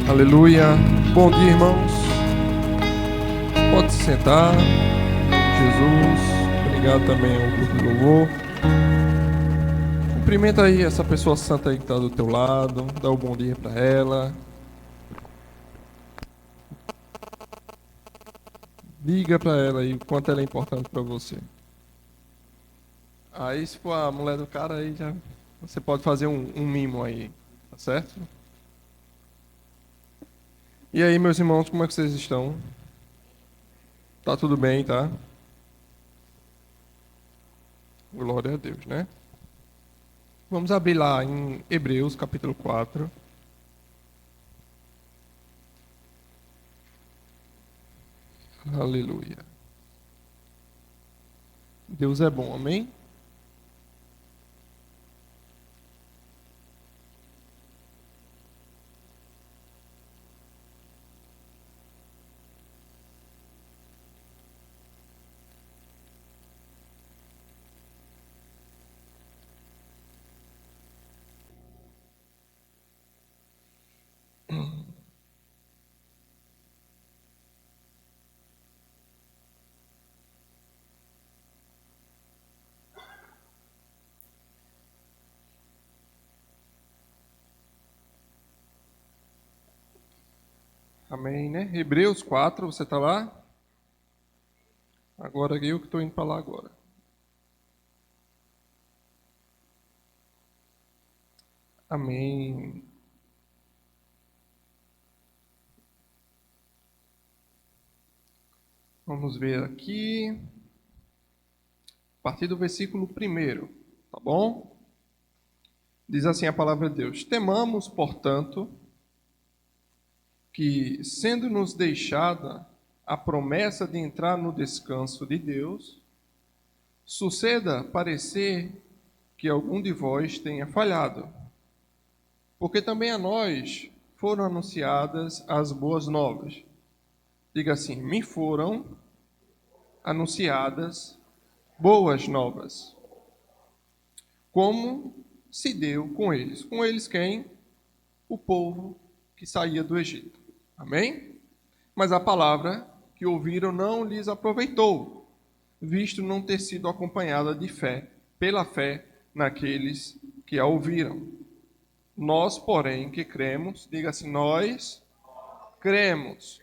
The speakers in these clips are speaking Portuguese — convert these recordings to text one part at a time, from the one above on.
Aleluia. Bom dia, irmãos. Pode se sentar. Jesus. Obrigado também ao grupo de louvor. Cumprimenta aí essa pessoa santa aí que está do teu lado. Dá o bom dia para ela. Diga para ela aí o quanto ela é importante para você. Aí se for a mulher do cara aí, já você pode fazer um mimo aí, tá certo? E aí, meus irmãos, como é que vocês estão? Tá tudo bem, tá? Glória a Deus, né? Vamos abrir lá em Hebreus, capítulo 4. Aleluia. Deus é bom, amém? Amém, né? Hebreus 4, você está lá? Agora eu que estou indo para lá agora. Amém. Vamos ver aqui. A partir do versículo 1, tá bom? Diz assim a palavra de Deus: Temamos, portanto, que, sendo-nos deixada a promessa de entrar no descanso de Deus, suceda parecer que algum de vós tenha falhado, porque também a nós foram anunciadas as boas novas. Diga assim: me foram anunciadas boas novas. Como se deu com eles? Com eles quem? O povo que saía do Egito. Amém? Mas a palavra que ouviram não lhes aproveitou, visto não ter sido acompanhada de fé, pela fé naqueles que a ouviram. Nós, porém, que cremos, diga assim, nós cremos,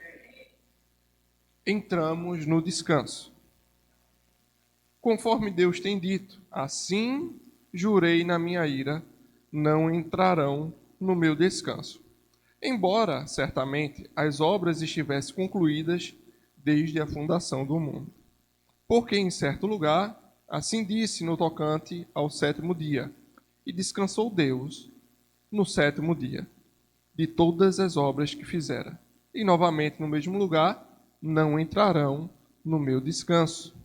entramos no descanso. Conforme Deus tem dito, assim jurei na minha ira, não entrarão no meu descanso. Embora, certamente, as obras estivessem concluídas desde a fundação do mundo. Porque em certo lugar, assim disse no tocante ao sétimo dia, e descansou Deus no sétimo dia, de todas as obras que fizera. E novamente no mesmo lugar, não entrarão no meu descanso.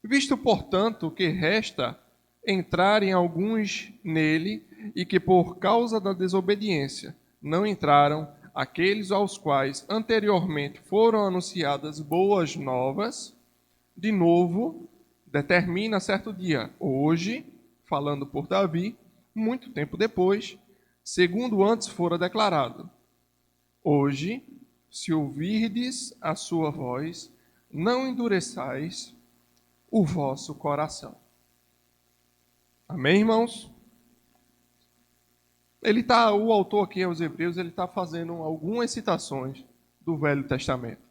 Visto, portanto, que resta entrarem alguns nele, e que por causa da desobediência não entraram aqueles aos quais anteriormente foram anunciadas boas novas, de novo, determina certo dia, hoje, falando por Davi, muito tempo depois, segundo antes fora declarado. Hoje, se ouvirdes a sua voz, não endureçais o vosso coração. Amém, irmãos? O autor aqui aos Hebreus, ele está fazendo algumas citações do Velho Testamento.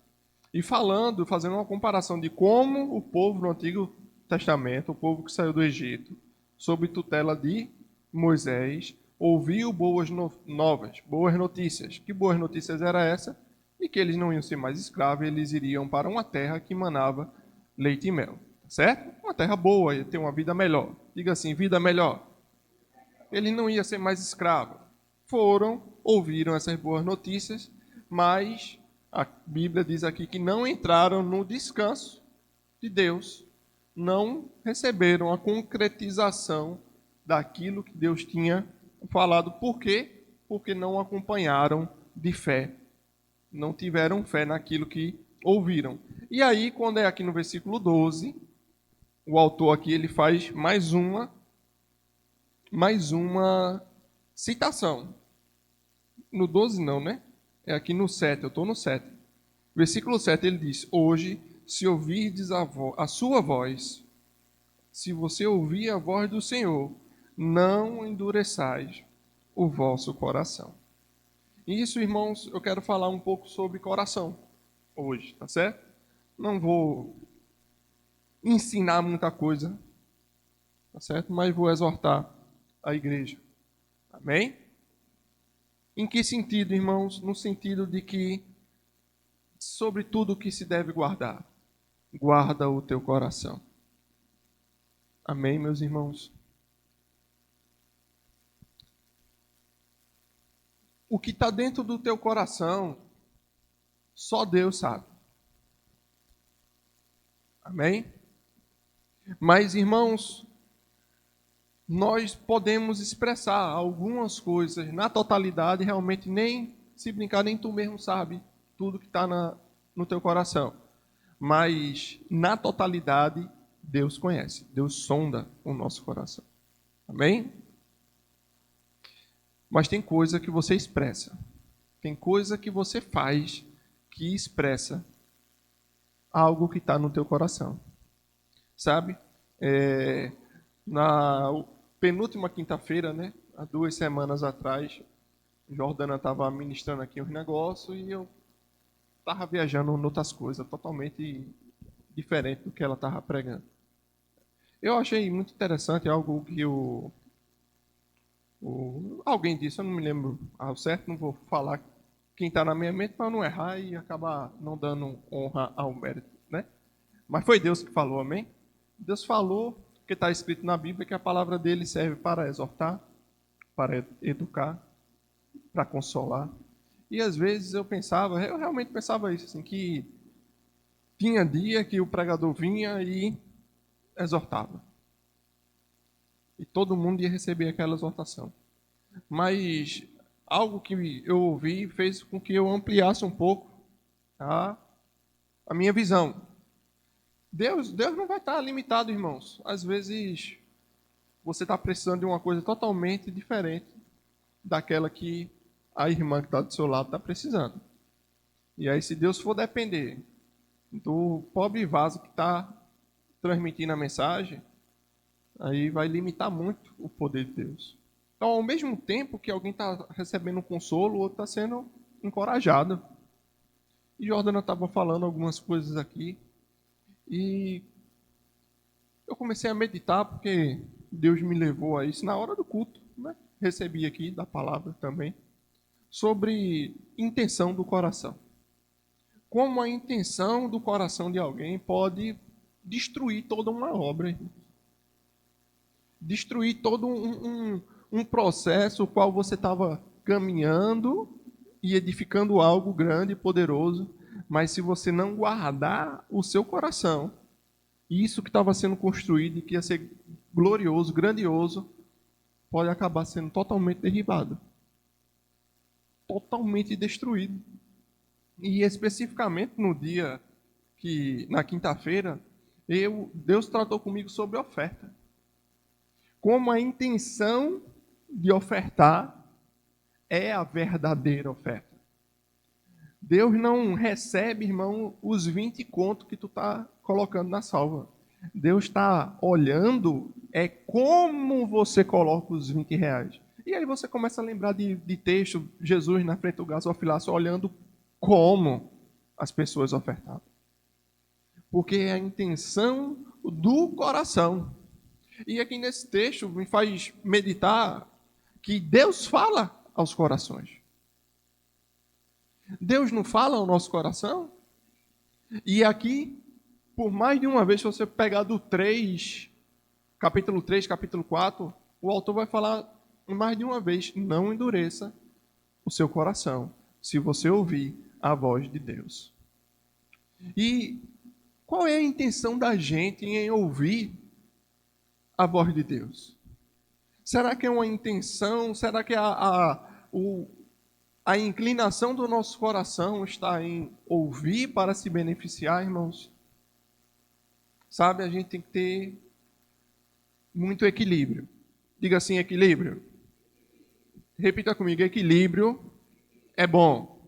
E fazendo uma comparação de como o povo no Antigo Testamento, o povo que saiu do Egito, sob tutela de Moisés, ouviu boas novas, boas notícias. Que boas notícias era essa? E que eles não iam ser mais escravos, eles iriam para uma terra que manava leite e mel. Certo? Uma terra boa, ia ter uma vida melhor. Diga assim, vida melhor. Ele não ia ser mais escravo. Ouviram essas boas notícias, mas a Bíblia diz aqui que não entraram no descanso de Deus. Não receberam a concretização daquilo que Deus tinha falado. Por quê? Porque não acompanharam de fé. Não tiveram fé naquilo que ouviram. E aí, quando é aqui no versículo 12, o autor aqui ele faz mais uma citação. No 12 não, né? É aqui no 7, eu estou no 7. Versículo 7, ele diz: hoje, se ouvirdes a sua voz, se você ouvir a voz do Senhor, não endureçais o vosso coração. E isso, irmãos, eu quero falar um pouco sobre coração hoje, tá certo? Não vou ensinar muita coisa, tá certo? Mas vou exortar a igreja. Amém? Em que sentido, irmãos? No sentido de que, sobre tudo o que se deve guardar, guarda o teu coração. Amém, meus irmãos? O que está dentro do teu coração, só Deus sabe. Amém? Mas, irmãos, nós podemos expressar algumas coisas na totalidade, realmente nem se brincar, nem tu mesmo sabe tudo que está no teu coração. Mas na totalidade, Deus conhece, Deus sonda o nosso coração. Amém? Mas tem coisa que você expressa, tem coisa que você faz que expressa algo que está no teu coração. Sabe? Na penúltima quinta-feira, né, há 2 semanas atrás, Jordana estava ministrando aqui uns negócios e eu estava viajando em outras coisas, totalmente diferente do que ela estava pregando. Eu achei muito interessante algo que alguém disse, eu não me lembro ao certo, não vou falar quem está na minha mente para não errar e acabar não dando honra ao mérito, né? Mas foi Deus que falou, amém? Deus falou, que está escrito na Bíblia, que a palavra dele serve para exortar, para educar, para consolar. E às vezes eu realmente pensava isso, assim, que tinha dia que o pregador vinha e exortava. E todo mundo ia receber aquela exortação. Mas algo que eu ouvi fez com que eu ampliasse um pouco a minha visão. Deus não vai estar limitado, irmãos. Às vezes você está precisando de uma coisa totalmente diferente daquela que a irmã que está do seu lado está precisando. E aí, se Deus for depender do pobre vaso que está transmitindo a mensagem, aí vai limitar muito o poder de Deus. Então, ao mesmo tempo que alguém está recebendo um consolo, o outro está sendo encorajado. E Jordana estava falando algumas coisas aqui, e eu comecei a meditar, porque Deus me levou a isso na hora do culto, né? Recebi aqui da palavra também, sobre intenção do coração. Como a intenção do coração de alguém pode destruir toda uma obra. Destruir todo um processo o qual você estava caminhando e edificando algo grande e poderoso, mas se você não guardar o seu coração, isso que estava sendo construído e que ia ser glorioso, grandioso, pode acabar sendo totalmente derribado. Totalmente destruído. E especificamente no dia na quinta-feira, Deus tratou comigo sobre oferta. Como a intenção de ofertar é a verdadeira oferta. Deus não recebe, irmão, os 20 contos que tu está colocando na salva. Deus está olhando como você coloca os 20 reais. E aí você começa a lembrar de texto, Jesus na frente do gasofilácio, olhando como as pessoas ofertavam. Porque é a intenção do coração. E aqui nesse texto me faz meditar que Deus fala aos corações. Deus não fala ao nosso coração? E aqui, por mais de uma vez, se você pegar do 3, capítulo 3, capítulo 4, o autor vai falar mais de uma vez, não endureça o seu coração, se você ouvir a voz de Deus. E qual é a intenção da gente em ouvir a voz de Deus? Será que é uma intenção? Será que a inclinação do nosso coração está em ouvir para se beneficiar, irmãos? Sabe, a gente tem que ter muito equilíbrio. Diga assim, equilíbrio. Repita comigo, equilíbrio é bom.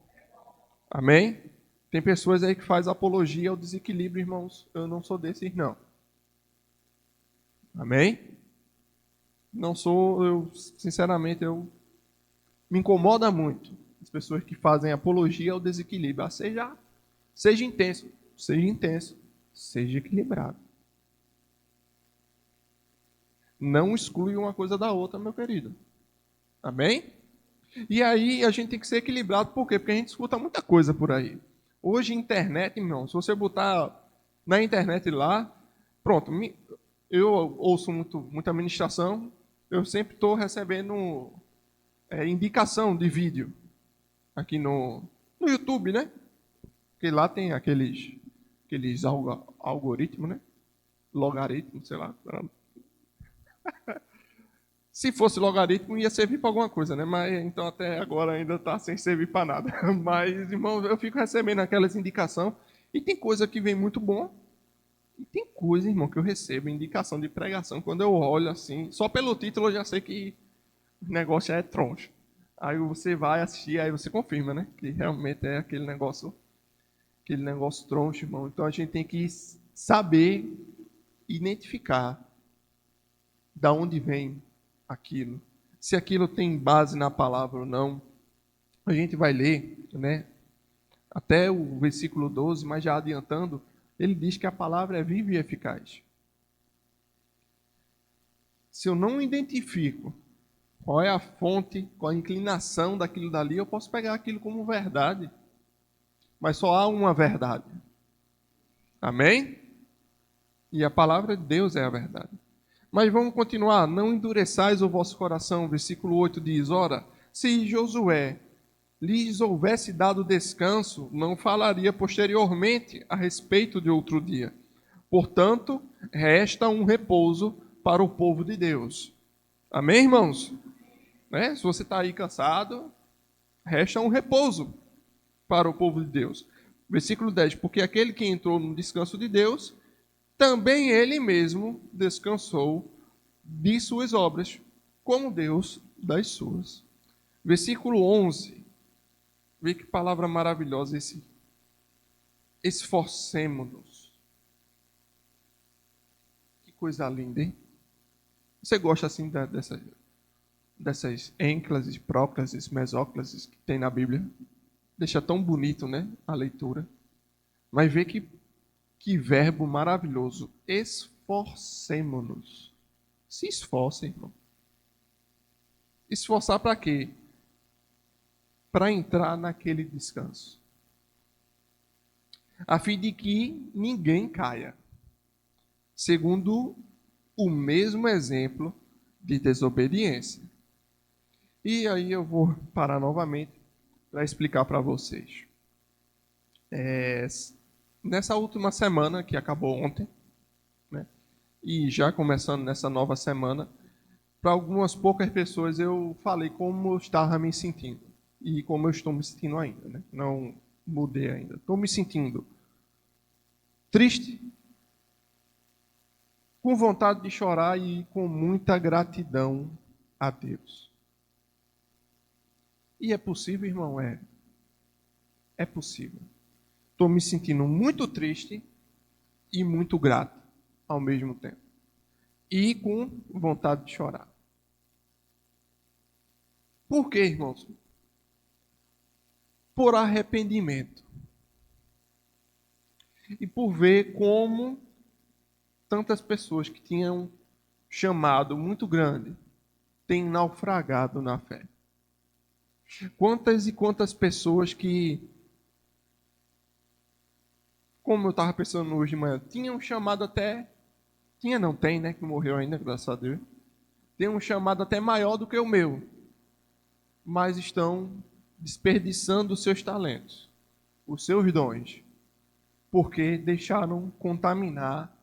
Amém? Tem pessoas aí que fazem apologia ao desequilíbrio, irmãos. Eu não sou desses, não. Amém? Não sou, sinceramente, me incomoda muito as pessoas que fazem apologia ao desequilíbrio. Seja intenso, seja equilibrado. Não exclui uma coisa da outra, meu querido. Amém? E aí a gente tem que ser equilibrado, por quê? Porque a gente escuta muita coisa por aí. Hoje, internet, irmão, se você botar na internet lá, pronto, eu ouço muita ministração, eu sempre estou recebendo indicação de vídeo aqui no YouTube, né? Porque lá tem aqueles algoritmos, né? Logaritmos, sei lá. Se fosse logaritmo, ia servir para alguma coisa, né? Mas então até agora ainda está sem servir para nada. Mas, irmão, eu fico recebendo aquelas indicações e tem coisa que vem muito bom. E tem coisa, irmão, que eu recebo indicação de pregação. Quando eu olho assim, só pelo título eu já sei que o negócio é troncho. Aí você vai assistir, aí você confirma, né? Que realmente é aquele negócio troncho, irmão. Então a gente tem que saber identificar da onde vem aquilo. Se aquilo tem base na palavra ou não. A gente vai ler, né? Até o versículo 12, mas já adiantando, ele diz que a palavra é viva e eficaz. Se eu não identifico qual é a fonte, qual a inclinação daquilo dali, eu posso pegar aquilo como verdade. Mas só há uma verdade. Amém? E a palavra de Deus é a verdade. Mas vamos continuar. Não endureçais o vosso coração. Versículo 8 diz: ora, se Josué lhes houvesse dado descanso, não falaria posteriormente a respeito de outro dia. Portanto, resta um repouso para o povo de Deus. Amém, irmãos? Né? Se você está aí cansado, resta um repouso para o povo de Deus. Versículo 10. Porque aquele que entrou no descanso de Deus, também ele mesmo descansou de suas obras, como Deus das suas. Versículo 11. Vê que palavra maravilhosa esse. Esforcemo-nos. Que coisa linda, hein? Você gosta assim dessas ênclases, próclases, mesóclases que tem na Bíblia? Deixa tão bonito, né? A leitura. Mas vê que verbo maravilhoso. Esforcemo-nos. Se esforcem, irmão. Esforçar para quê? Para entrar naquele descanso. A fim de que ninguém caia. Segundo o mesmo exemplo de desobediência. E aí eu vou parar novamente para explicar para vocês. Nessa última semana, que acabou ontem, né, e já começando nessa nova semana, para algumas poucas pessoas eu falei como eu estava me sentindo. E como eu estou me sentindo ainda. Né? Não mudei ainda. Estou me sentindo triste, com vontade de chorar e com muita gratidão a Deus. E é possível, irmão? É possível. Estou me sentindo muito triste e muito grato ao mesmo tempo. E com vontade de chorar. Por quê, irmãos? Por arrependimento. E por ver como tantas pessoas que tinham chamado muito grande têm naufragado na fé. Quantas e quantas pessoas que, como eu estava pensando hoje de manhã, tinham chamado até, tem, né, que morreu ainda, graças a Deus, tem um chamado até maior do que o meu, mas estão desperdiçando os seus talentos, os seus dons, porque deixaram contaminar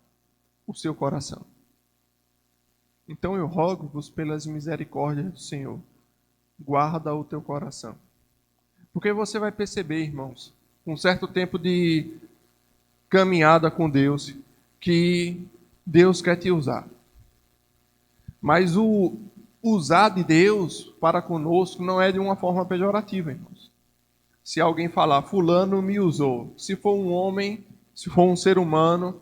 o seu coração. Então eu rogo-vos pelas misericórdias do Senhor, guarda o teu coração. Porque você vai perceber, irmãos, com um certo tempo de caminhada com Deus, que Deus quer te usar. Mas o usar de Deus para conosco não é de uma forma pejorativa, irmãos. Se alguém falar, fulano me usou, se for um homem, se for um ser humano,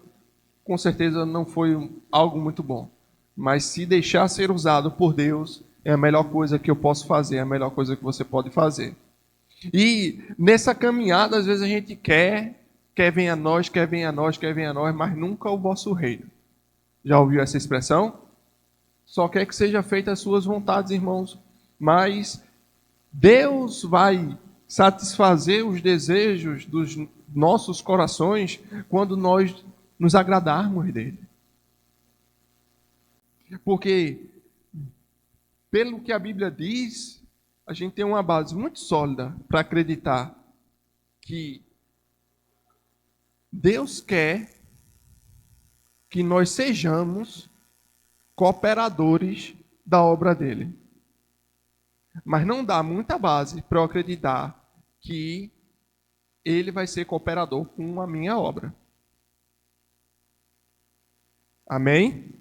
com certeza não foi algo muito bom. Mas se deixar ser usado por Deus, é a melhor coisa que eu posso fazer, é a melhor coisa que você pode fazer. E nessa caminhada, às vezes a gente quer venha a nós, quer venha a nós, quer venha a nós, mas nunca o vosso reino. Já ouviu essa expressão? Só quer que seja feita as suas vontades, irmãos. Mas Deus vai satisfazer os desejos dos nossos corações quando nós nos agradarmos dele. Porque, pelo que a Bíblia diz, a gente tem uma base muito sólida para acreditar que Deus quer que nós sejamos cooperadores da obra dele. Mas não dá muita base para eu acreditar que ele vai ser cooperador com a minha obra. Amém?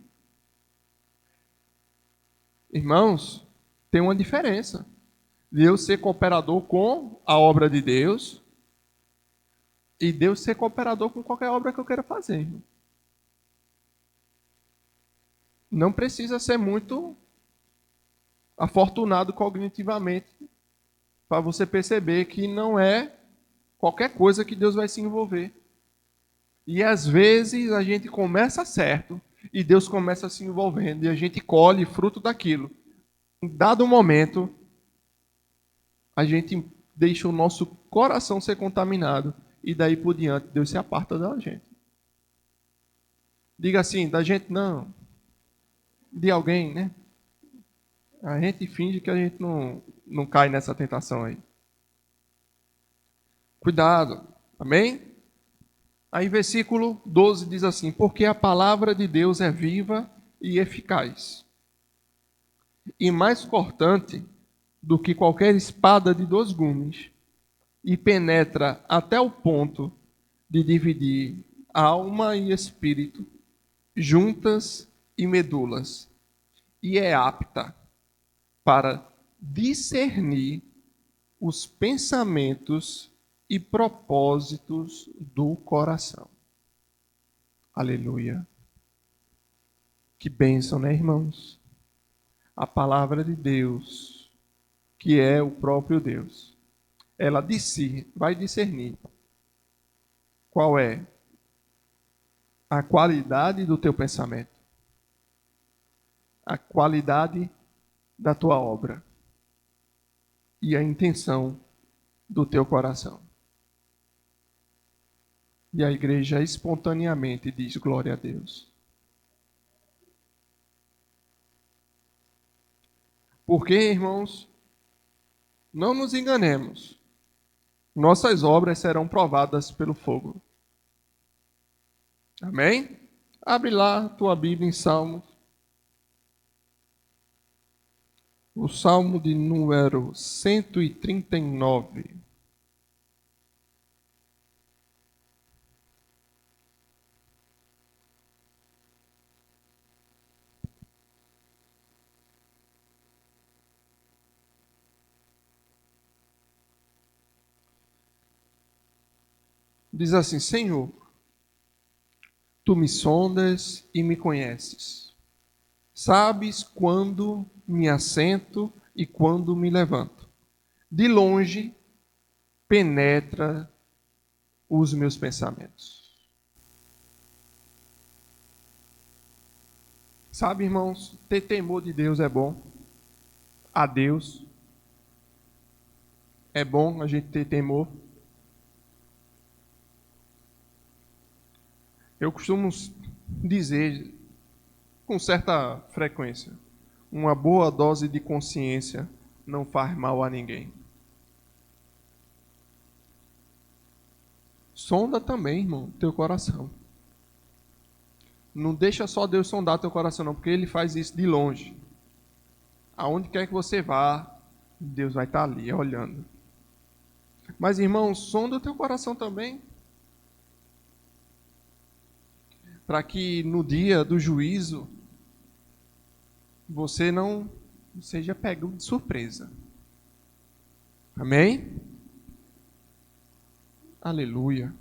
Irmãos, tem uma diferença de eu ser cooperador com a obra de Deus e Deus ser cooperador com qualquer obra que eu queira fazer. Não precisa ser muito afortunado cognitivamente para você perceber que não é qualquer coisa que Deus vai se envolver. E às vezes a gente começa certo e Deus começa se envolvendo e a gente colhe fruto daquilo. Em dado momento, a gente deixa o nosso coração ser contaminado e daí por diante Deus se aparta da gente. Diga assim, da gente não, de alguém, né? A gente finge que a gente não cai nessa tentação aí. Cuidado, amém? Aí versículo 12 diz assim, porque a palavra de Deus é viva e eficaz, e mais cortante do que qualquer espada de 2 gumes, e penetra até o ponto de dividir alma e espírito, juntas e medulas, e é apta para discernir os pensamentos e propósitos do coração. Aleluia. Que bênção, né, irmãos? A palavra de Deus, que é o próprio Deus, ela vai discernir qual é a qualidade do teu pensamento, a qualidade da tua obra e a intenção do teu coração. E a igreja espontaneamente diz glória a Deus. Porque, irmãos, não nos enganemos. Nossas obras serão provadas pelo fogo. Amém? Abre lá a tua Bíblia em Salmos. O Salmo de número 139. Diz assim, Senhor, tu me sondas e me conheces. Sabes quando me assento e quando me levanto. De longe penetra os meus pensamentos. Sabe, irmãos, ter temor de Deus é bom. A Deus é bom a gente ter temor. Eu costumo dizer com certa frequência, uma boa dose de consciência não faz mal a ninguém. Sonda também, irmão, teu coração. Não deixa só Deus sondar teu coração, não, porque Ele faz isso de longe. Aonde quer que você vá, Deus vai estar ali, olhando. Mas, irmão, sonda o teu coração também. Para que no dia do juízo, você não seja pego de surpresa. Amém? Aleluia.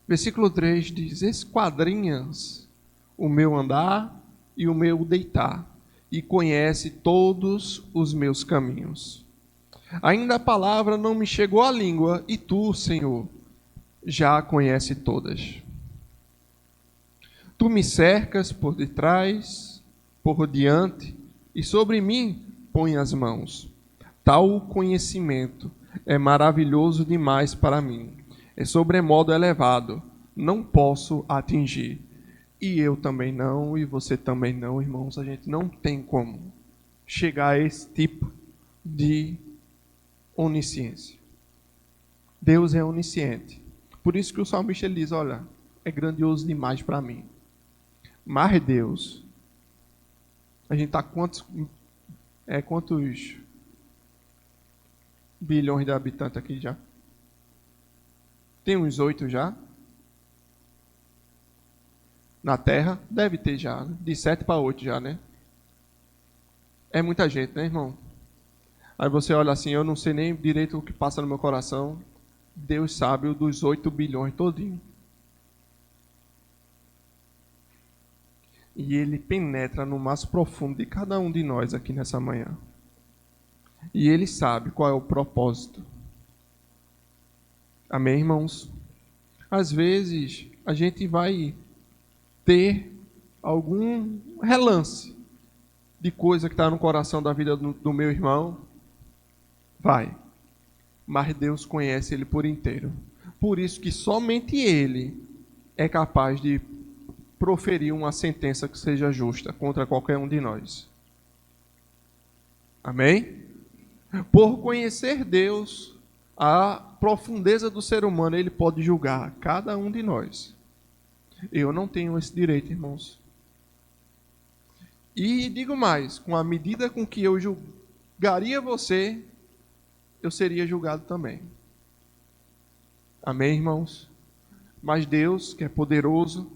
Versículo 3 diz: esquadrinhas o meu andar e o meu deitar, e conhece todos os meus caminhos. Ainda a palavra não me chegou à língua, e tu, Senhor, já a conhece todas. Tu me cercas por detrás, por diante, e sobre mim põe as mãos. Tal conhecimento é maravilhoso demais para mim. É sobremodo elevado, não posso atingir. E eu também não, e você também não, irmãos. A gente não tem como chegar a esse tipo de onisciência. Deus é onisciente. Por isso que o salmista ele diz, olha, é grandioso demais para mim. Mas Deus, a gente está quantos bilhões de habitantes aqui já? Tem uns 8 já? Na Terra? Deve ter já, né? De 7 para 8 já, né? É muita gente, né, irmão? Aí você olha assim, eu não sei nem direito o que passa no meu coração. Deus sabe o dos 8 bilhões todinho. E Ele penetra no mais profundo de cada um de nós aqui nessa manhã. E Ele sabe qual é o propósito. Amém, irmãos? Às vezes, a gente vai ter algum relance de coisa que está no coração da vida do meu irmão. Vai. Mas Deus conhece ele por inteiro. Por isso que somente Ele é capaz de proferir uma sentença que seja justa contra qualquer um de nós. Amém? Por conhecer Deus, a profundeza do ser humano, Ele pode julgar cada um de nós. Eu não tenho esse direito, irmãos. E digo mais, com a medida com que eu julgaria você, eu seria julgado também. Amém, irmãos? Mas Deus, que é poderoso,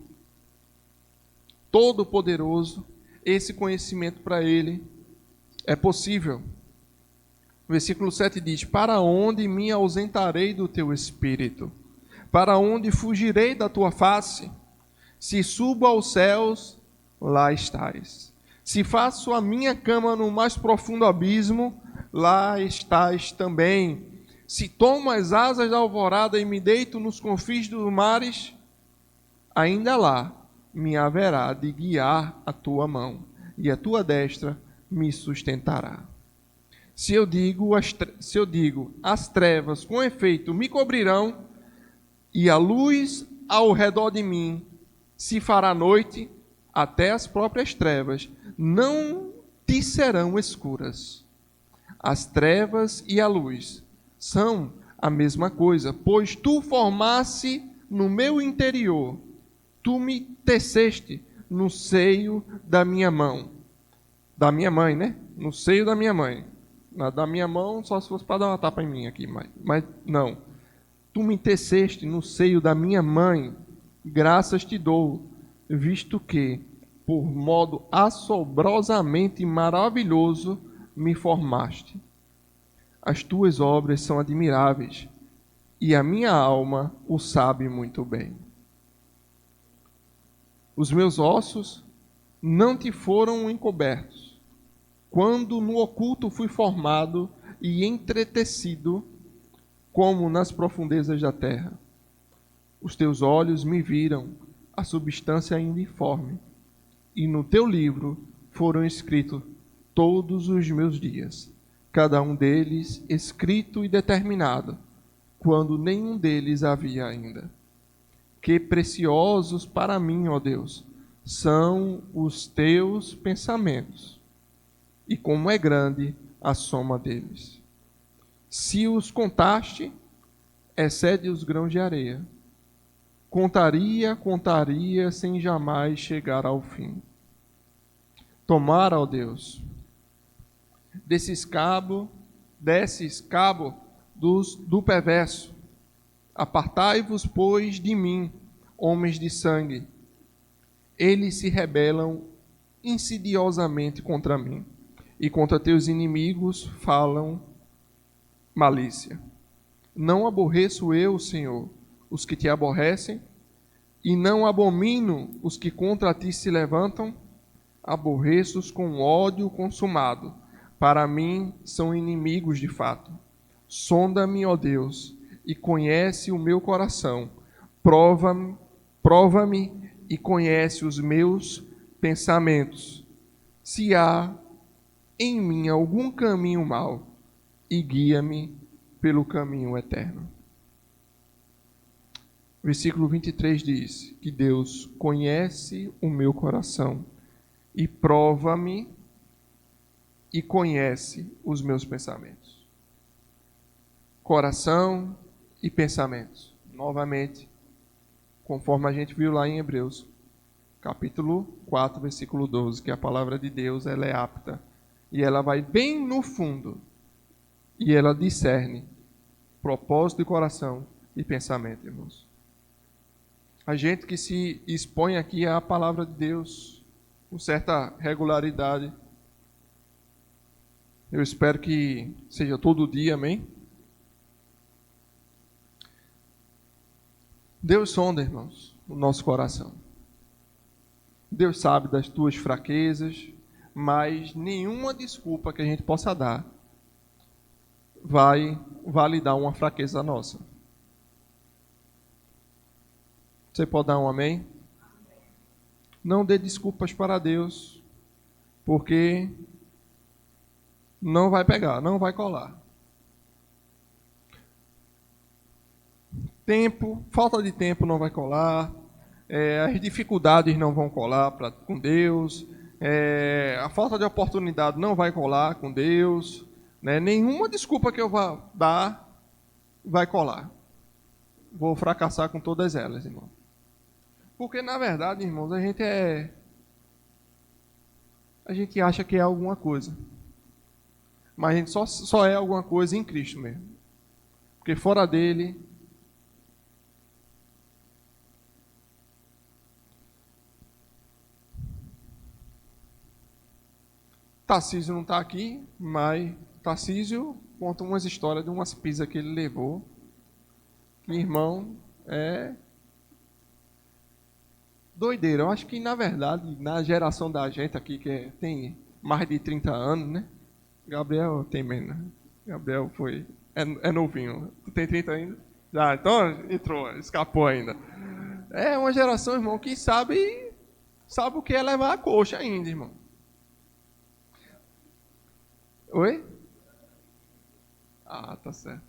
todo-poderoso, esse conhecimento para Ele é possível. O versículo 7 diz: para onde me ausentarei do teu espírito? Para onde fugirei da tua face? Se subo aos céus, lá estás. Se faço a minha cama no mais profundo abismo, lá estás também. Se tomo as asas da alvorada e me deito nos confins dos mares, ainda lá me haverá de guiar a tua mão, e a tua destra me sustentará. Se eu digo, as trevas com efeito me cobrirão, e a luz ao redor de mim se fará noite, até as próprias trevas não te serão escuras. As trevas e a luz são a mesma coisa, pois tu formaste no meu interior, tu me teceste no seio da minha mão. Da minha mãe, né? No seio da minha mãe. Na da minha mão, só se fosse para dar uma tapa em mim aqui, mas não. Tu me teceste no seio da minha mãe, graças te dou, visto que, por modo assombrosamente maravilhoso, me formaste. As tuas obras são admiráveis, e a minha alma o sabe muito bem. Os meus ossos não te foram encobertos, quando no oculto fui formado e entretecido, como nas profundezas da terra. Os teus olhos me viram, a substância ainda informe, e no teu livro foram escritos todos os meus dias, cada um deles escrito e determinado, quando nenhum deles havia ainda. Que preciosos para mim, ó Deus, são os teus pensamentos, e como é grande a soma deles. Se os contaste, excede os grãos de areia. Contaria, sem jamais chegar ao fim. Tomara, ó Deus, desses cabo do perverso. Apartai-vos, pois, de mim, homens de sangue. Eles se rebelam insidiosamente contra mim, e contra teus inimigos falam malícia. Não aborreço eu, Senhor, os que te aborrecem, e não abomino os que contra ti se levantam? Aborreço-os com ódio consumado. Para mim são inimigos de fato. Sonda-me, ó Deus, e conhece o meu coração. Prova-me e conhece os meus pensamentos. Se há em mim algum caminho mau, e guia-me pelo caminho eterno. Versículo 23 diz que Deus conhece o meu coração e prova-me e conhece os meus pensamentos. Coração e pensamentos. Novamente, conforme a gente viu lá em Hebreus, capítulo 4, versículo 12, que a palavra de Deus ela é apta e ela vai bem no fundo e ela discerne propósito de coração e pensamento, irmãos. A gente que se expõe aqui à palavra de Deus com certa regularidade, eu espero que seja todo dia, amém? Deus sonda, irmãos, o nosso coração. Deus sabe das tuas fraquezas, mas nenhuma desculpa que a gente possa dar vai validar uma fraqueza nossa. Você pode dar um amém? Não dê desculpas para Deus, porque não vai pegar, não vai colar. Falta de tempo não vai colar, as dificuldades não vão colar com Deus, a falta de oportunidade não vai colar com Deus, né? Nenhuma desculpa que eu vá dar vai colar. Vou fracassar com todas elas, irmão. Porque, na verdade, irmãos, a gente acha que é alguma coisa. Mas a gente só é alguma coisa em Cristo mesmo. Porque fora dele, Tarcísio não está aqui, mas Tarcísio conta umas histórias de umas pizzas que ele levou. Que, irmão, é doideira. Eu acho que, na verdade, na geração da gente aqui, que tem mais de 30 anos, né? Gabriel tem menos. Gabriel é novinho. Tu tem 30 ainda? Já, então entrou, escapou ainda. É uma geração, irmão, que sabe o que é levar a coxa ainda, irmão. Oi? Ah, tá certo.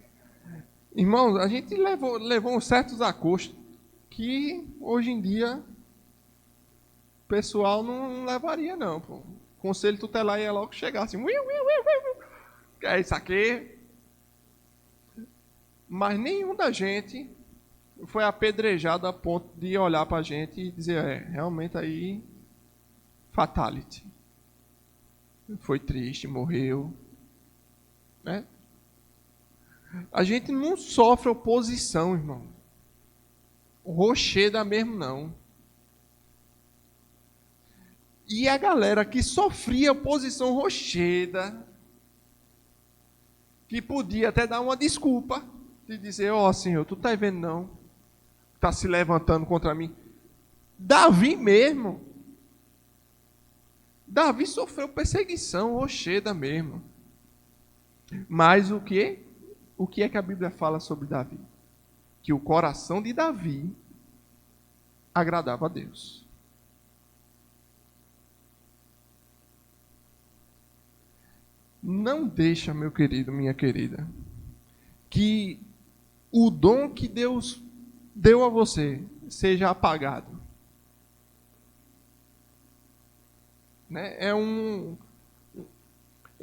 Irmãos, a gente levou uns certos acostos que hoje em dia o pessoal não levaria, não. Pô. O conselho tutelar ia logo chegar assim, que é isso aqui. Mas nenhum da gente foi apedrejado a ponto de olhar para a gente e dizer, realmente aí, fatality. Foi triste, morreu. Né? A gente não sofre oposição, irmão. Rocheda mesmo não. E a galera que sofria oposição rocheda, que podia até dar uma desculpa, de dizer, Senhor, tu tá vendo não? Tá se levantando contra mim. Davi mesmo. Davi sofreu perseguição, rocheda mesmo. Mas o que? O que é que a Bíblia fala sobre Davi? Que o coração de Davi agradava a Deus. Não deixa, meu querido, minha querida, que o dom que Deus deu a você seja apagado. Né? É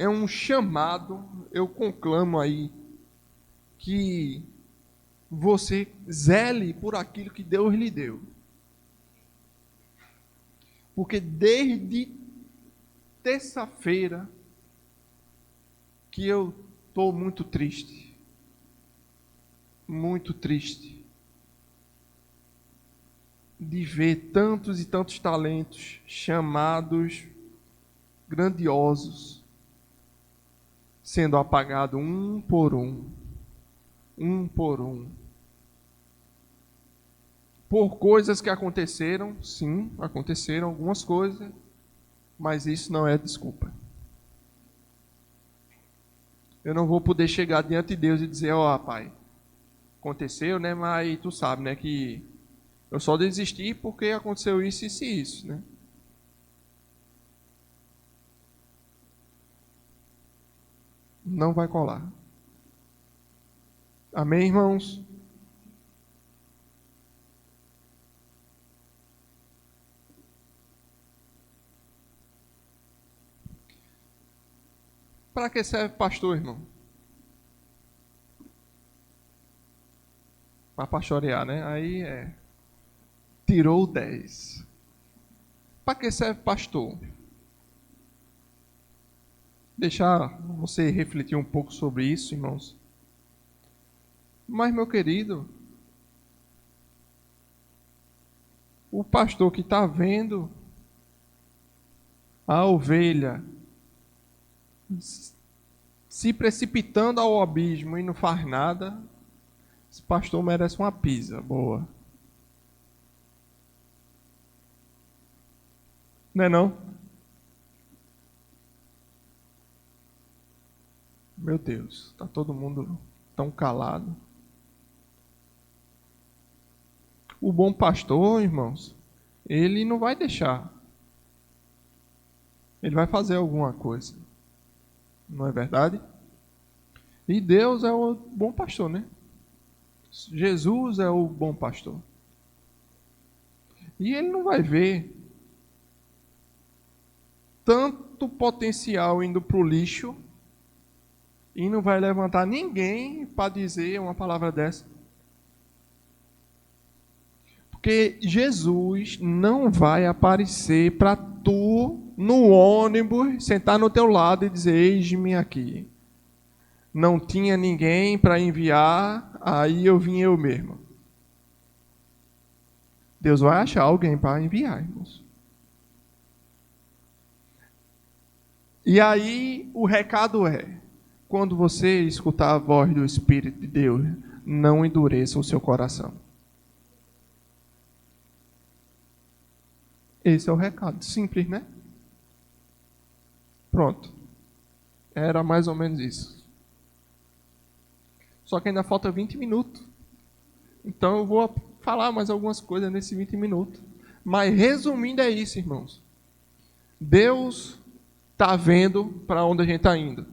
um chamado, eu conclamo aí, que você zele por aquilo que Deus lhe deu. Porque desde terça-feira que eu estou muito triste, de ver tantos e tantos talentos chamados grandiosos sendo apagados um por um. um por um. Por coisas que aconteceram, sim, aconteceram algumas coisas, mas isso não é desculpa. Eu não vou poder chegar diante de Deus e dizer, ó, pai, aconteceu, né, mas tu sabe, né, que eu só desisti porque aconteceu isso e isso, né? Não vai colar. Amém, irmãos? Para que serve pastor, irmão? Para pastorear, né? Aí tirou 10. Para que serve pastor? Deixar você refletir um pouco sobre isso, irmãos. Mas, meu querido, o pastor que está vendo a ovelha se precipitando ao abismo e não faz nada, esse pastor merece uma pisa boa. Não é não? Meu Deus, está todo mundo tão calado. O bom pastor, irmãos, ele não vai deixar. Ele vai fazer alguma coisa. Não é verdade? E Deus é o bom pastor, né? Jesus é o bom pastor. E ele não vai ver tanto potencial indo para o lixo e não vai levantar ninguém para dizer uma palavra dessa. Porque Jesus não vai aparecer para tu no ônibus, sentar no teu lado e dizer, eis-me aqui. Não tinha ninguém para enviar, aí eu vim eu mesmo. Deus vai achar alguém para enviar, irmãos. E aí o recado é, quando você escutar a voz do Espírito de Deus, não endureça o seu coração. Esse é o recado. Simples, né? Pronto. Era mais ou menos isso. Só que ainda falta 20 minutos. Então eu vou falar mais algumas coisas nesses 20 minutos. Mas resumindo é isso, irmãos. Deus está vendo para onde a gente está indo.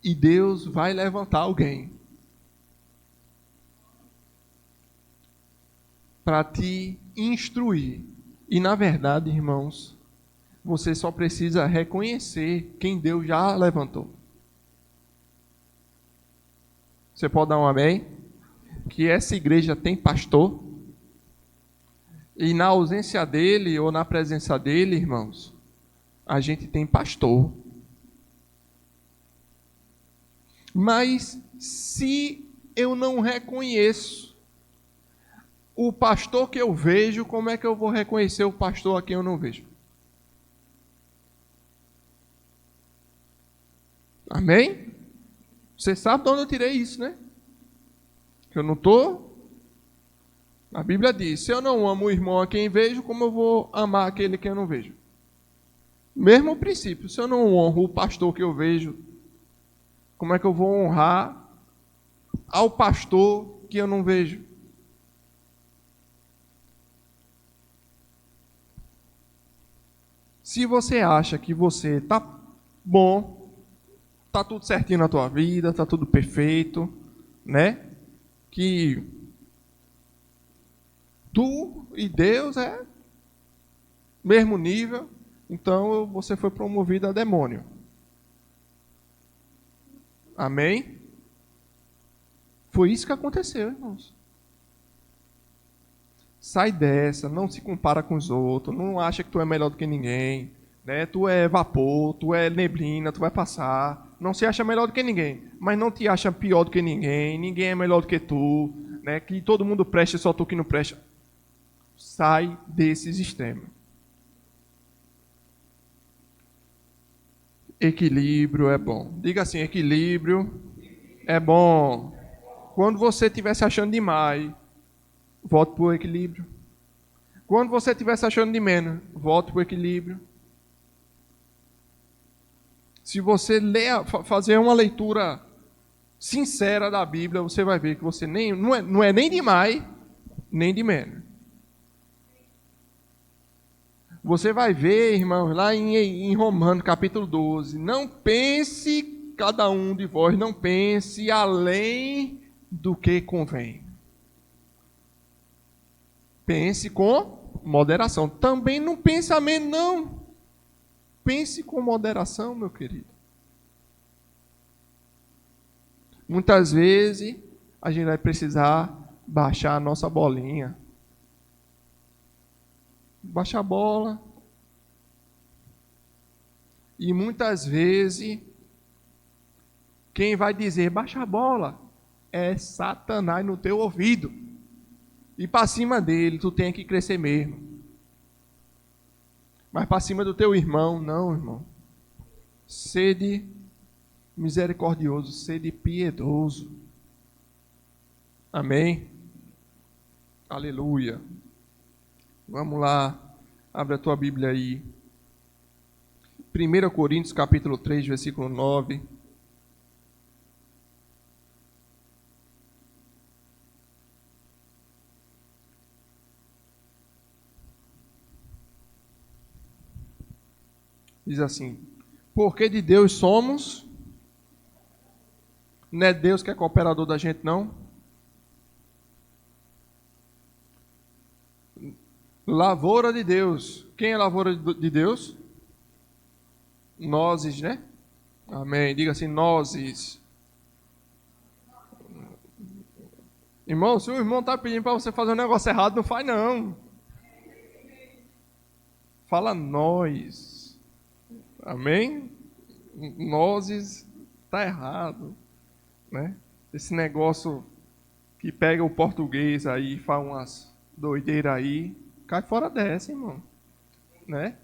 E Deus vai levantar alguém para te instruir. E na verdade, irmãos, você só precisa reconhecer quem Deus já levantou. Você pode dar um amém? Que essa igreja tem pastor. E na ausência dele ou na presença dele, irmãos, a gente tem pastor. Mas se eu não reconheço o pastor que eu vejo, como é que eu vou reconhecer o pastor a quem eu não vejo? Amém? Você sabe de onde eu tirei isso, né? Que eu não estou. A Bíblia diz, se eu não amo o irmão a quem vejo, como eu vou amar aquele que eu não vejo? Mesmo princípio, se eu não honro o pastor que eu vejo, como é que eu vou honrar ao pastor que eu não vejo? Se você acha que você está bom, está tudo certinho na tua vida, está tudo perfeito, né? Que tu e Deus é mesmo nível, então você foi promovido a demônio. Amém? Foi isso que aconteceu, irmãos. Sai dessa, não se compara com os outros, não acha que tu é melhor do que ninguém, né? Tu é vapor, tu é neblina, tu vai passar. Não se acha melhor do que ninguém, mas não te acha pior do que ninguém, ninguém é melhor do que tu, né? Que todo mundo presta, só tu que não presta. Sai desse sistema. Equilíbrio é bom. Diga assim, equilíbrio É bom. Quando você estiver se achando demais, volte para o equilíbrio. Quando você estiver se achando de menos, volte para o equilíbrio. Se você fazer uma leitura sincera da Bíblia, você vai ver que você não é nem de mais, nem de menos. Você vai ver, irmãos, lá em Romanos capítulo 12, não pense, cada um de vós, não pense além do que convém. Pense com moderação. Também não pense a menos, não. Pense com moderação, meu querido. Muitas vezes a gente vai precisar baixar a nossa bolinha. Baixa a bola. E muitas vezes quem vai dizer baixa a bola é Satanás no teu ouvido. E para cima dele tu tem que crescer mesmo. Mas para cima do teu irmão, não, irmão. Sede misericordioso, sede piedoso. Amém? Aleluia. Vamos lá, abre a tua Bíblia aí. 1 Coríntios capítulo 3, versículo 9. Diz assim: porque de Deus somos, não é Deus que é cooperador da gente, não. Lavoura de Deus. Quem é lavoura de Deus? Nozes, né? Amém. Diga assim, nozes. Irmão, se o irmão está pedindo para você fazer um negócio errado, não faz não. Fala nós. Amém? Nozes está errado, né? Esse negócio que pega o português aí e faz umas doideiras aí, cai fora dessa, irmão, né?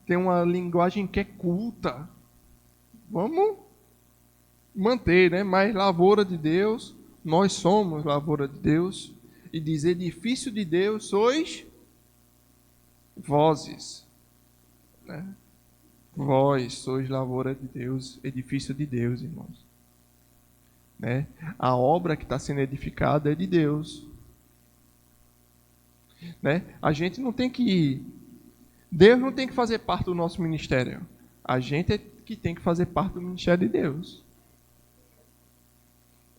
Tem uma linguagem que é culta. Vamos manter, né? Mas lavoura de Deus, nós somos lavoura de Deus, e diz edifício de Deus sois vozes, né? Vós sois lavoura de Deus, edifício de Deus, irmãos, né? A obra que está sendo edificada é de Deus, né? A gente não tem que Deus não tem que fazer parte do nosso ministério. A gente é que tem que fazer parte do ministério de Deus.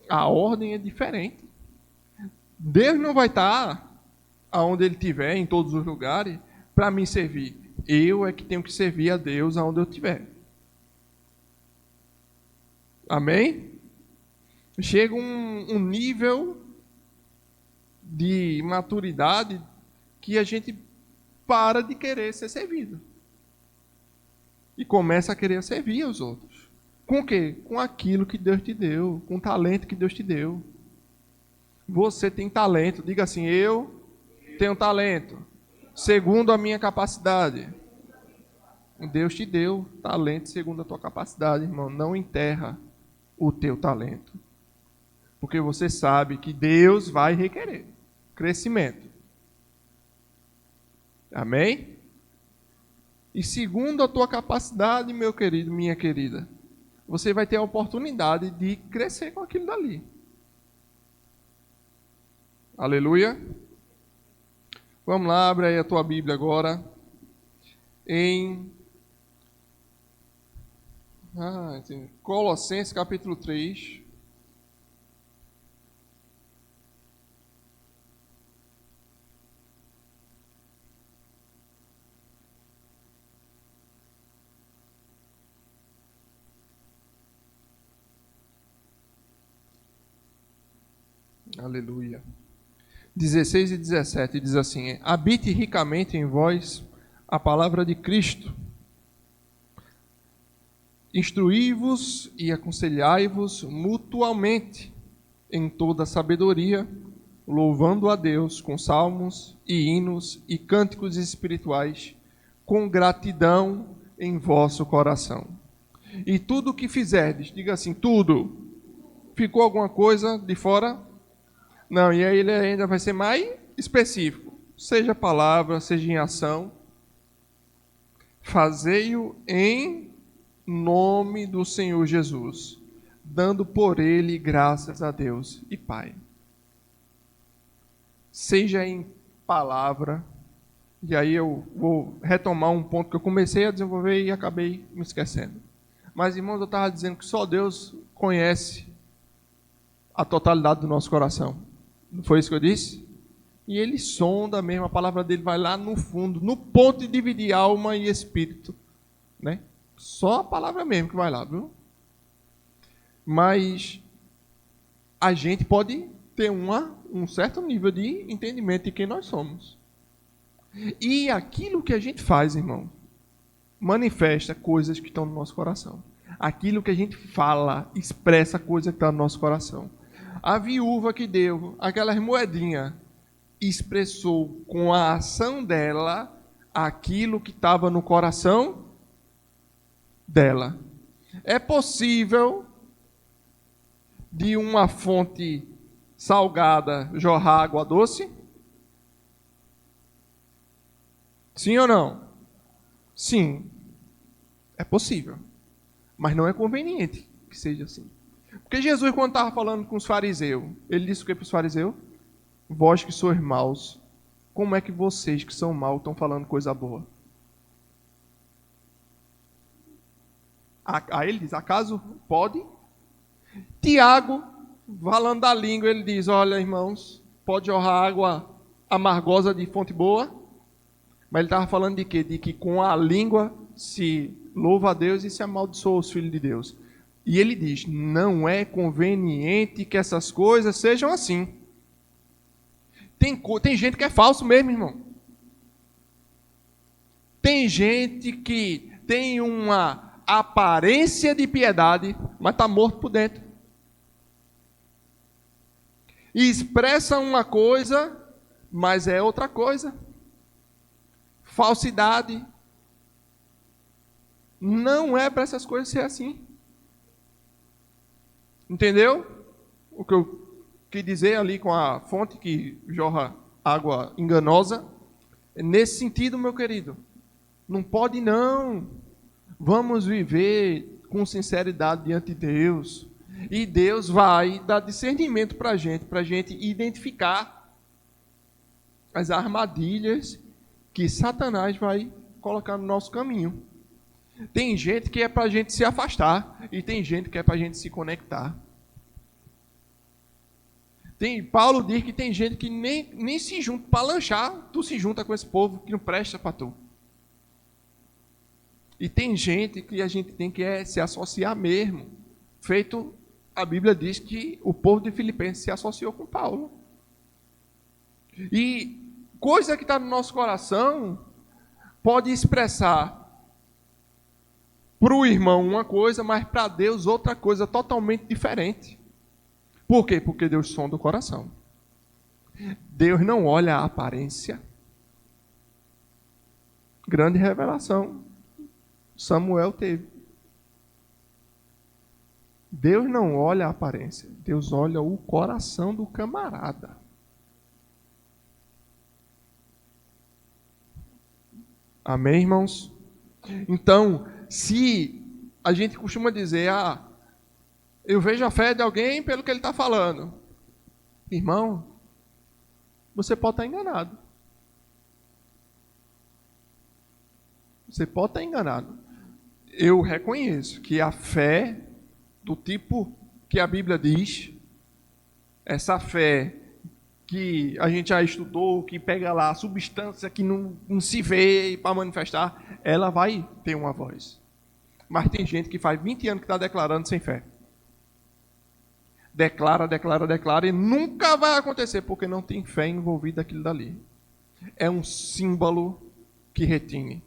A ordem é diferente. Deus não vai estar aonde Ele estiver, em todos os lugares, para me servir. Eu é que tenho que servir a Deus aonde eu estiver. Amém? Chega um nível de maturidade que a gente para de querer ser servido. E começa a querer servir aos outros. Com o quê? Com aquilo que Deus te deu, com o talento que Deus te deu. Você tem talento. Diga assim, eu tenho talento, segundo a minha capacidade. Deus te deu talento segundo a tua capacidade, irmão. Não enterra o teu talento. Porque você sabe que Deus vai requerer crescimento. Amém? E segundo a tua capacidade, meu querido, minha querida, você vai ter a oportunidade de crescer com aquilo dali. Aleluia. Vamos lá, abre aí a tua Bíblia agora. Em Colossenses capítulo 3. Aleluia. 16 e 17 diz assim: habite ricamente em vós a palavra de Cristo. Instruí-vos e aconselhai-vos mutuamente em toda sabedoria, louvando a Deus com salmos e hinos e cânticos espirituais, com gratidão em vosso coração. E tudo o que fizerdes, diga assim, tudo. Ficou alguma coisa de fora? Não, e aí ele ainda vai ser mais específico. Seja palavra, seja em ação. Fazei-o em nome do Senhor Jesus, dando por ele graças a Deus e Pai. Seja em palavra, e aí eu vou retomar um ponto que eu comecei a desenvolver e acabei me esquecendo. Mas, irmãos, eu estava dizendo que só Deus conhece a totalidade do nosso coração. Não foi isso que eu disse? E ele sonda mesmo, a palavra dele vai lá no fundo, no ponto de dividir alma e espírito, né? Só a palavra mesmo que vai lá, viu? Mas a gente pode ter um certo nível de entendimento de quem nós somos. E aquilo que a gente faz, irmão, manifesta coisas que estão no nosso coração. Aquilo que a gente fala, expressa coisas que estão no nosso coração. A viúva que deu aquelas moedinhas, expressou com a ação dela aquilo que estava no coração dela. É possível de uma fonte salgada jorrar água doce? Sim ou não? Sim, é possível. Mas não é conveniente que seja assim. Porque Jesus, quando estava falando com os fariseus, ele disse o que para os fariseus? Vós que sois maus, como é que vocês que são maus estão falando coisa boa? Aí ele diz, acaso pode? Tiago, falando da língua, ele diz, olha irmãos, pode jorrar água amargosa de fonte boa? Mas ele estava falando de quê? De que com a língua se louva a Deus e se amaldiçoa os filhos de Deus. E ele diz, não é conveniente que essas coisas sejam assim. Tem gente que é falso mesmo, irmão. Tem gente que tem uma aparência de piedade, mas está morto por dentro. E expressa uma coisa, mas é outra coisa. Falsidade. Não é para essas coisas ser assim. Entendeu? O que eu quis dizer ali com a fonte que jorra água enganosa. Nesse sentido, meu querido, não pode não. Vamos viver com sinceridade diante de Deus. E Deus vai dar discernimento para a gente identificar as armadilhas que Satanás vai colocar no nosso caminho. Tem gente que é para a gente se afastar e tem gente que é para a gente se conectar. Paulo diz que tem gente que nem se junta para lanchar, tu se junta com esse povo que não presta para tu. E tem gente que a gente tem que se associar mesmo. Feito, a Bíblia diz que o povo de Filipenses se associou com Paulo. E coisa que está no nosso coração pode expressar para o irmão uma coisa, mas para Deus outra coisa totalmente diferente. Por quê? Porque Deus sonda o coração. Deus não olha a aparência. Grande revelação. Samuel teve. Deus não olha a aparência. Deus olha o coração do camarada. Amém, irmãos? Então, se a gente costuma dizer, eu vejo a fé de alguém pelo que ele está falando. Irmão, você pode estar enganado. Você pode estar enganado. Eu reconheço que a fé, do tipo que a Bíblia diz, essa fé que a gente já estudou, que pega lá a substância que não se vê para manifestar, ela vai ter uma voz. Mas tem gente que faz 20 anos que está declarando sem fé. Declara e nunca vai acontecer porque não tem fé envolvida aquilo dali. É um símbolo que retine,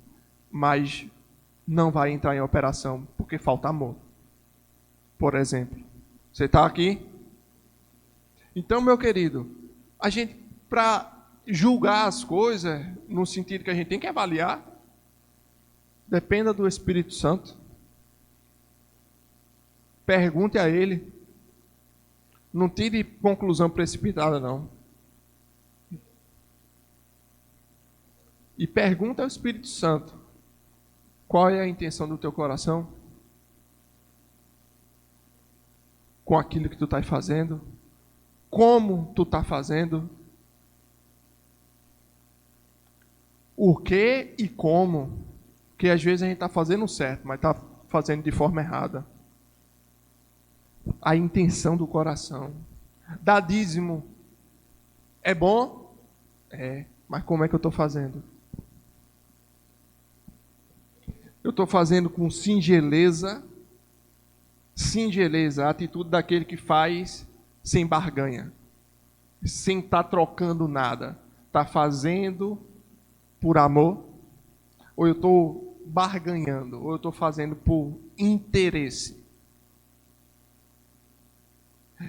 mas não vai entrar em operação porque falta amor. Por exemplo, você está aqui? Então, meu querido, a gente, para julgar as coisas, no sentido que a gente tem que avaliar, dependa do Espírito Santo. Pergunte a Ele. Não tire conclusão precipitada, não. E pergunta ao Espírito Santo. Qual é a intenção do teu coração? Com aquilo que tu estás fazendo? Como tu está fazendo? O que e como? Porque às vezes a gente está fazendo certo, mas está fazendo de forma errada. A intenção do coração. Dar dízimo é bom? É, mas como é que eu estou fazendo? Eu estou fazendo com singeleza, a atitude daquele que faz sem barganha, sem estar trocando nada. Está fazendo por amor, ou eu estou barganhando, ou eu estou fazendo por interesse.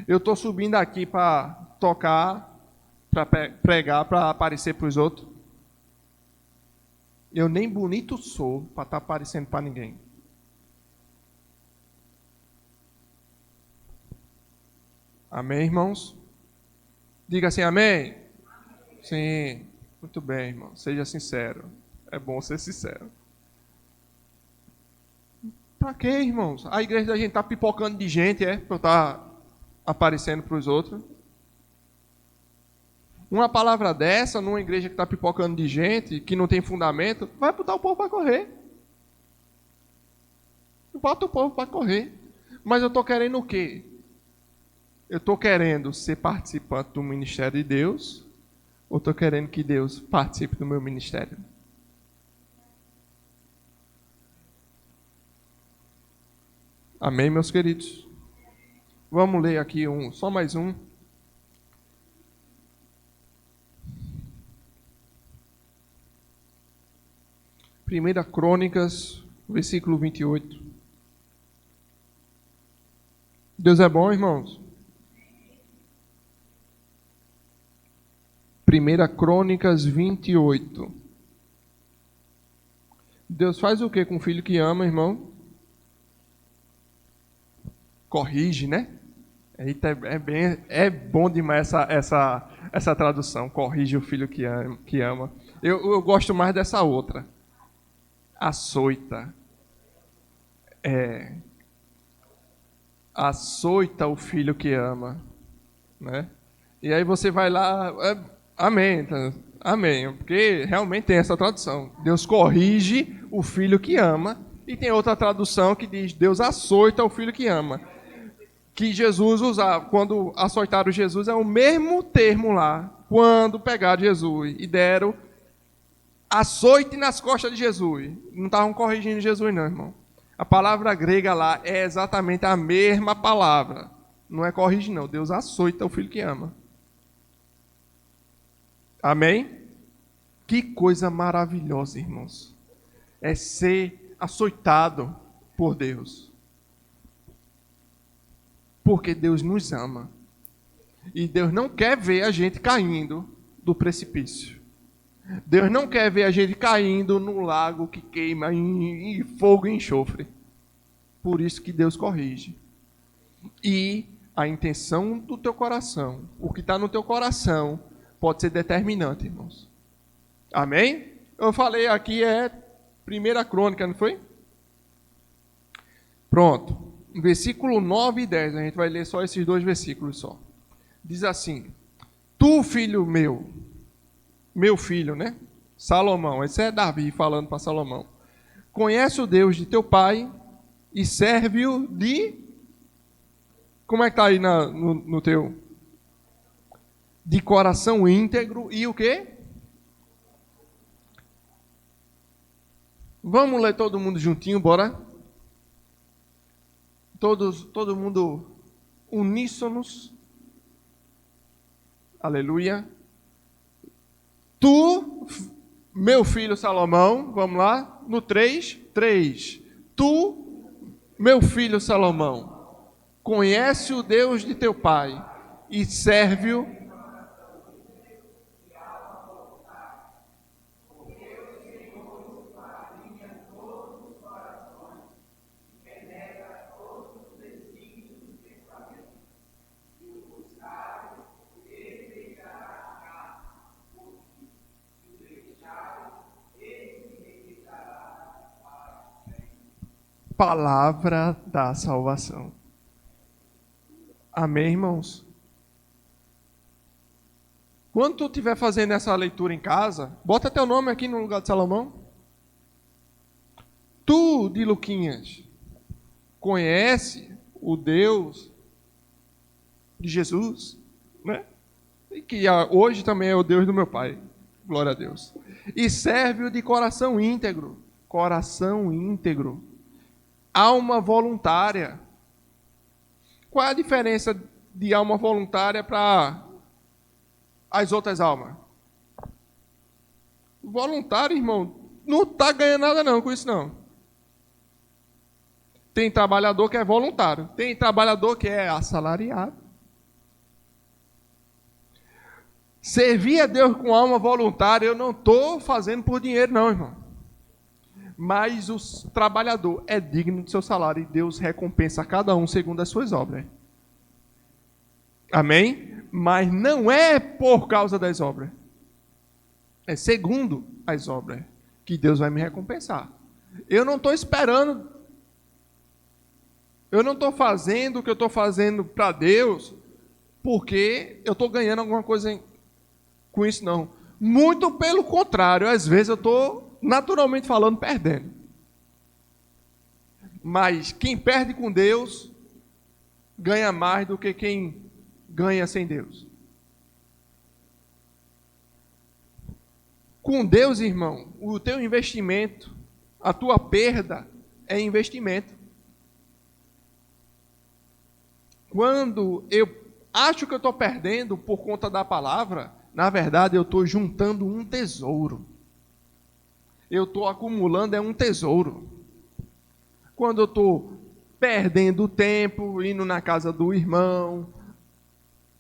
Eu estou subindo aqui para tocar, para pregar, para aparecer para os outros. Eu nem bonito sou para estar aparecendo para ninguém. Amém, irmãos? Diga assim, amém? Sim, muito bem, irmão. Seja sincero. É bom ser sincero. Para quê, irmãos? A igreja da gente está pipocando de gente, para eu estar aparecendo para os outros. Uma palavra dessa, numa igreja que está pipocando de gente, que não tem fundamento, vai botar o povo para correr. Bota o povo para correr. Mas eu estou querendo o quê? Eu estou querendo ser participante do ministério de Deus, ou estou querendo que Deus participe do meu ministério? Amém, meus queridos? Vamos ler aqui só mais um. Primeira Crônicas, versículo 28. Deus é bom, irmãos? Primeira Crônicas 28. Deus faz o que com o filho que ama, irmão? Corrige, né? Eita, é bom demais essa tradução. Corrige o filho que ama. Eu gosto mais dessa outra. Açoita. Açoita o filho que ama, né? E aí você vai lá, amém, amém, porque realmente tem essa tradução. Deus corrige o filho que ama, e tem outra tradução que diz Deus açoita o filho que ama. Que Jesus usava, quando açoitaram Jesus, é o mesmo termo lá, quando pegaram Jesus e deram açoite nas costas de Jesus. Não estavam corrigindo Jesus não, irmão. A palavra grega lá é exatamente a mesma palavra. Não é corrigir, não. Deus açoita o filho que ama. Amém? Que coisa maravilhosa, irmãos. É ser açoitado por Deus. Porque Deus nos ama. E Deus não quer ver a gente caindo do precipício. Deus não quer ver a gente caindo no lago que queima em fogo e enxofre. Por isso que Deus corrige. E a intenção do teu coração, o que está no teu coração, pode ser determinante, irmãos. Amém? Eu falei aqui Primeira Crônica, não foi? Pronto. Versículo 9 e 10, a gente vai ler só esses dois versículos só. Diz assim: Tu, filho meu filho, né? Salomão, esse é Davi falando para Salomão. Conhece o Deus de teu pai e serve-o de... Como é que está aí no teu? De coração íntegro e o quê? Vamos ler todo mundo juntinho, bora? Todo mundo uníssonos. Aleluia. Tu, meu filho Salomão, vamos lá, no 3. Tu, meu filho Salomão, conhece o Deus de teu pai e serve-o. palavra da salvação. Amém, irmãos? Quando tu estiver fazendo essa leitura em casa, bota teu nome aqui no lugar de Salomão. Tu, de Luquinhas, conhece o Deus de Jesus, né? E que hoje também é o Deus do meu pai. Glória a Deus. E serve-o de coração íntegro. Coração íntegro. Alma voluntária. Qual é a diferença de alma voluntária para as outras almas? Voluntário, irmão, não está ganhando nada não com isso não. Tem trabalhador que é voluntário. Tem trabalhador que é assalariado. Servir a Deus com alma voluntária, eu não estou fazendo por dinheiro não, irmão. Mas o trabalhador é digno do seu salário e Deus recompensa a cada um segundo as suas obras. Amém? Mas não é por causa das obras. É segundo as obras que Deus vai me recompensar. Eu não estou esperando. Eu não estou fazendo o que eu estou fazendo para Deus porque eu estou ganhando alguma coisa com isso, não. Muito pelo contrário, às vezes eu estou, naturalmente falando, perdendo. Mas quem perde com Deus ganha mais do que quem ganha sem Deus. Com Deus, irmão, o teu investimento, a tua perda é investimento. Quando eu acho que eu estou perdendo por conta da palavra, na verdade, eu estou juntando um tesouro. Eu estou acumulando um tesouro. Quando eu estou perdendo tempo, indo na casa do irmão.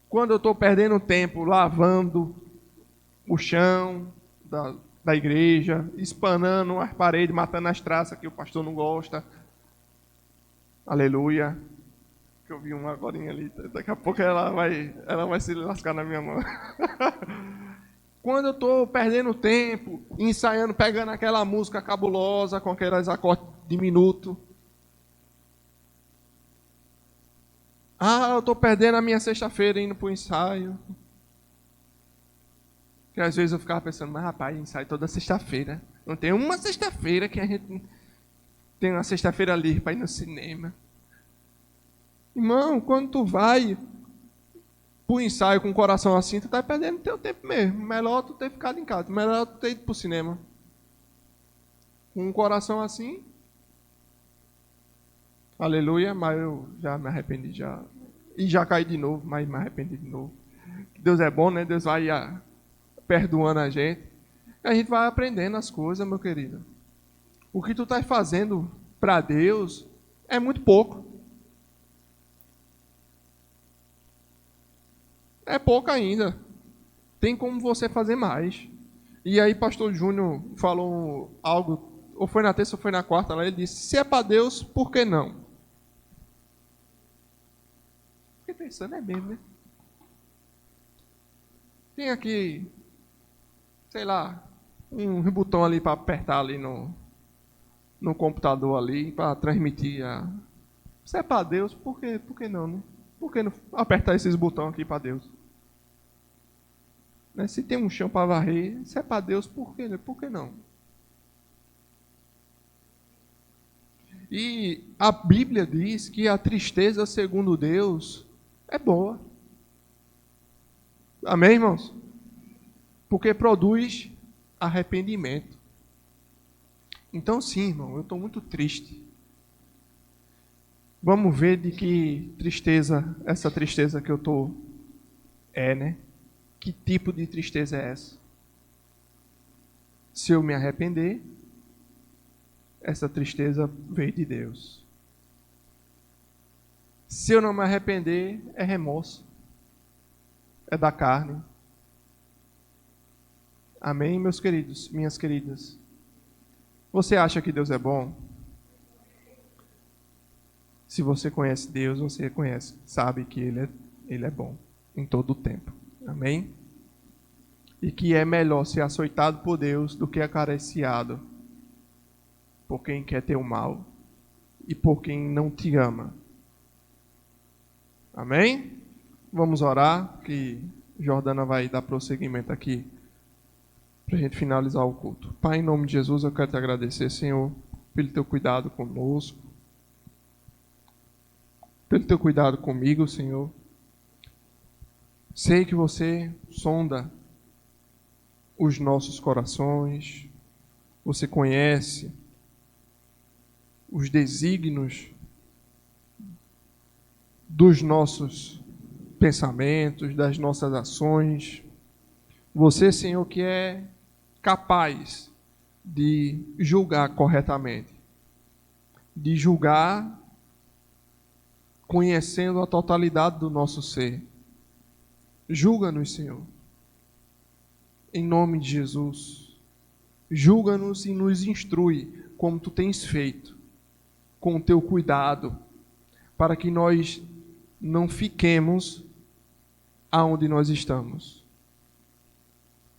Quando eu estou perdendo tempo lavando o chão da igreja, espanando as paredes, matando as traças que o pastor não gosta. Aleluia. Que eu vi uma agora ali, daqui a pouco ela vai se lascar na minha mão. Quando eu estou perdendo tempo, ensaiando, pegando aquela música cabulosa, com aqueles acordes diminutos. Eu estou perdendo a minha sexta-feira indo para o ensaio. Que às vezes eu ficava pensando, mas rapaz, ensaio toda sexta-feira. Não tem uma sexta-feira que a gente tem uma sexta-feira livre para ir no cinema. Irmão, quando tu vai pro ensaio com o coração assim, tu tá perdendo teu tempo mesmo. Melhor tu ter ficado em casa, melhor tu ter ido pro cinema. Com um coração assim, aleluia, mas eu já me arrependi já. E já caí de novo, mas me arrependi de novo. Deus é bom, né? Deus vai perdoando a gente. E a gente vai aprendendo as coisas, meu querido. O que tu tá fazendo para Deus é muito pouco. É pouco ainda. Tem como você fazer mais. E aí, pastor Júnior falou algo, ou foi na terça ou foi na quarta, lá ele disse, se é para Deus, por que não? Fiquei pensando, é mesmo, né? Tem aqui, sei lá, um botão ali para apertar ali no computador ali, para transmitir se é para Deus, por que não, né? Por que não apertar esses botões aqui para Deus? Né? Se tem um chão para varrer, se é para Deus, por que não? E a Bíblia diz que a tristeza, segundo Deus, é boa. Amém, irmãos? Porque produz arrependimento. Então, sim, irmão, eu estou muito triste. Vamos ver de que tristeza, essa tristeza que eu estou né? Que tipo de tristeza é essa? Se eu me arrepender, essa tristeza veio de Deus. Se eu não me arrepender, é remorso. É da carne. Amém, meus queridos, minhas queridas? Você acha que Deus é bom? Se você conhece Deus, você sabe que Ele é bom em todo o tempo. Amém? E que é melhor ser açoitado por Deus do que acariciado por quem quer ter o mal. e por quem não te ama. Amém? Vamos orar, que Jordana vai dar prosseguimento aqui para a gente finalizar o culto. Pai, em nome de Jesus, eu quero te agradecer, Senhor, pelo teu cuidado conosco, pelo teu cuidado comigo, Senhor. Sei que você sonda os nossos corações, você conhece os desígnios dos nossos pensamentos, das nossas ações. Você, Senhor, que é capaz de julgar corretamente, de julgar conhecendo a totalidade do nosso ser. Julga-nos, Senhor, em nome de Jesus. Julga-nos e nos instrui, como tu tens feito, com o teu cuidado, para que nós não fiquemos aonde nós estamos.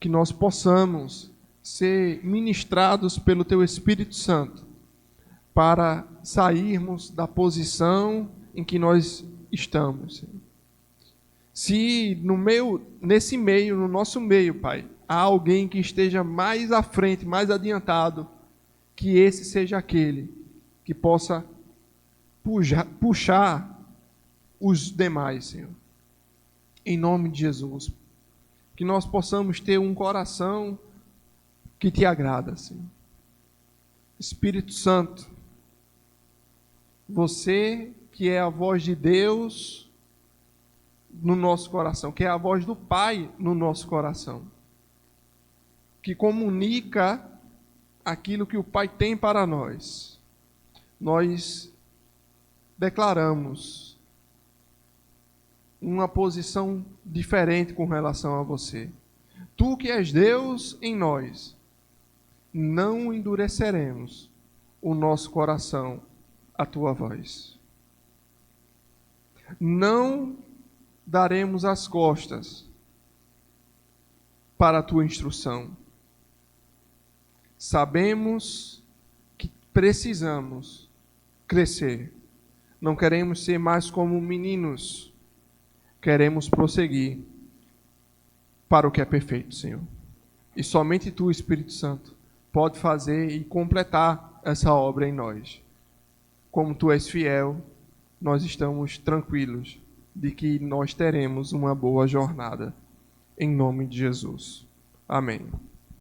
Que nós possamos ser ministrados pelo teu Espírito Santo, para sairmos da posição em que nós estamos, Senhor. Se nesse meio, no nosso meio, Pai, há alguém que esteja mais à frente, mais adiantado, que esse seja aquele que possa puxar os demais, Senhor. Em nome de Jesus. Que nós possamos ter um coração que te agrada, Senhor. Espírito Santo, você que é a voz de Deus no nosso coração, que é a voz do Pai no nosso coração, que comunica aquilo que o Pai tem para nós. Nós declaramos uma posição diferente com relação a você. Tu que és Deus em nós, não endureceremos o nosso coração à tua voz. Não daremos as costas para a tua instrução. Sabemos que precisamos crescer. Não queremos ser mais como meninos. Queremos prosseguir para o que é perfeito, Senhor. E somente tu, Espírito Santo, pode fazer e completar essa obra em nós. Como tu és fiel, nós estamos tranquilos de que nós teremos uma boa jornada. Em nome de Jesus. Amém.